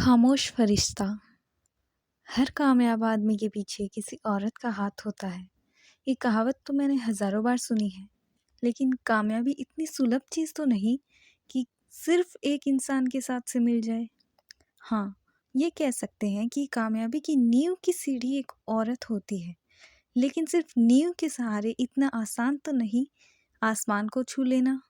खामोश फरिश्ता। हर कामयाब आदमी के पीछे किसी औरत का हाथ होता है। ये कहावत तो मैंने हजारों बार सुनी है, लेकिन कामयाबी इतनी सुलभ चीज़ तो नहीं कि सिर्फ एक इंसान के साथ से मिल जाए। हाँ, ये कह सकते हैं कि कामयाबी की नींव की सीढ़ी एक औरत होती है, लेकिन सिर्फ नींव के सहारे इतना आसान तो नहीं आसमान को छू लेना।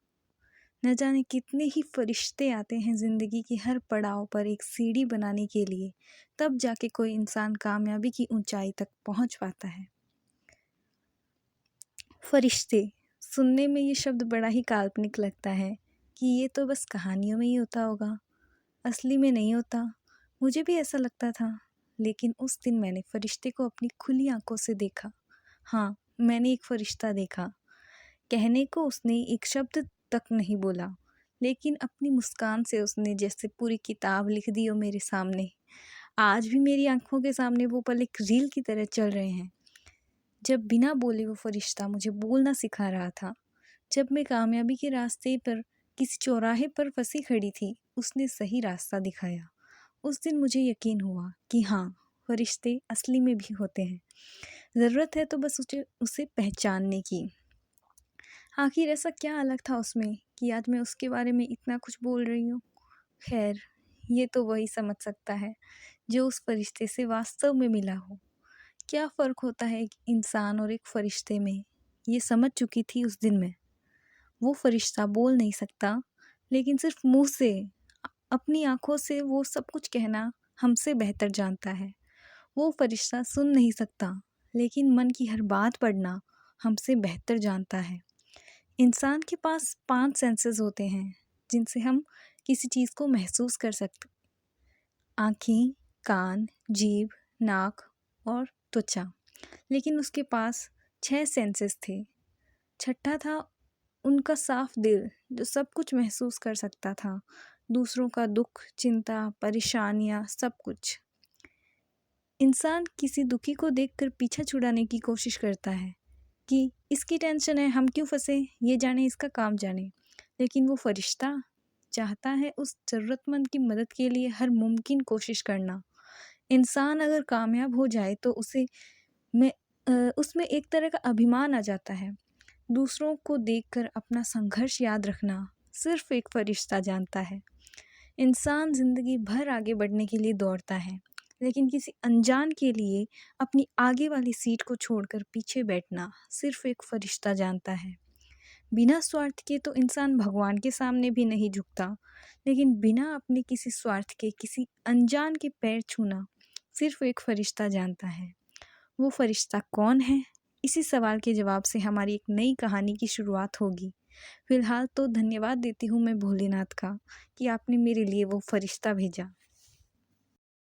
न जाने कितने ही फरिश्ते आते हैं ज़िंदगी के हर पड़ाव पर एक सीढ़ी बनाने के लिए, तब जाके कोई इंसान कामयाबी की ऊंचाई तक पहुंच पाता है। फरिश्ते सुनने में ये शब्द बड़ा ही काल्पनिक लगता है कि ये तो बस कहानियों में ही होता होगा, असली में नहीं होता। मुझे भी ऐसा लगता था, लेकिन उस दिन मैंने फरिश्ते को अपनी खुली आंखों से देखा। हाँ, मैंने एक फरिश्ता देखा। कहने को उसने एक शब्द तक नहीं बोला, लेकिन अपनी मुस्कान से उसने जैसे पूरी किताब लिख दी हो मेरे सामने। आज भी मेरी आंखों के सामने वो पल एक रील की तरह चल रहे हैं। जब बिना बोले वो फरिश्ता मुझे बोलना सिखा रहा था। जब मैं कामयाबी के रास्ते पर किसी चौराहे पर फंसी खड़ी थी, उसने सही रास्ता दिखाया। उस दिन मुझे यकीन हुआ कि हाँ, फरिश्ते असली में भी होते हैं। ज़रूरत है तो बस उसे पहचानने की। आखिर ऐसा क्या अलग था उसमें कि आज मैं उसके बारे में इतना कुछ बोल रही हूँ। खैर, ये तो वही समझ सकता है जो उस फरिश्ते से वास्तव में मिला हो। क्या फ़र्क होता है एक इंसान और एक फरिश्ते में, ये समझ चुकी थी उस दिन मैं। वो फरिश्ता बोल नहीं सकता, लेकिन सिर्फ मुंह से, अपनी आंखों से वो सब कुछ कहना हमसे बेहतर जानता है। वो फरिश्ता सुन नहीं सकता, लेकिन मन की हर बात पढ़ना हमसे बेहतर जानता है। इंसान के पास 5 सेंसेस होते हैं जिनसे हम किसी चीज़ को महसूस कर सकते। आँखें, कान, जीभ, नाक और त्वचा। लेकिन उसके पास 6 सेंसेस थे। छठा था उनका साफ दिल, जो सब कुछ महसूस कर सकता था। दूसरों का दुख, चिंता, परेशानियाँ, सब कुछ। इंसान किसी दुखी को देखकर पीछा छुड़ाने की कोशिश करता है कि इसकी टेंशन है, हम क्यों फंसे, ये जाने, इसका काम जाने। लेकिन वो फरिश्ता चाहता है उस ज़रूरतमंद की मदद के लिए हर मुमकिन कोशिश करना। इंसान अगर कामयाब हो जाए तो में उसमें एक तरह का अभिमान आ जाता है। दूसरों को देखकर अपना संघर्ष याद रखना सिर्फ एक फरिश्ता जानता है। इंसान ज़िंदगी भर आगे बढ़ने के लिए दौड़ता है, लेकिन किसी अनजान के लिए अपनी आगे वाली सीट को छोड़कर पीछे बैठना सिर्फ एक फरिश्ता जानता है। बिना स्वार्थ के तो इंसान भगवान के सामने भी नहीं झुकता, लेकिन बिना अपने किसी स्वार्थ के किसी अनजान के पैर छूना सिर्फ एक फरिश्ता जानता है। वो फरिश्ता कौन है? इसी सवाल के जवाब से हमारी एक नई कहानी की शुरुआत होगी। फिलहाल तो धन्यवाद देती हूँ मैं भोलेनाथ का कि आपने मेरे लिए वो फरिश्ता भेजा।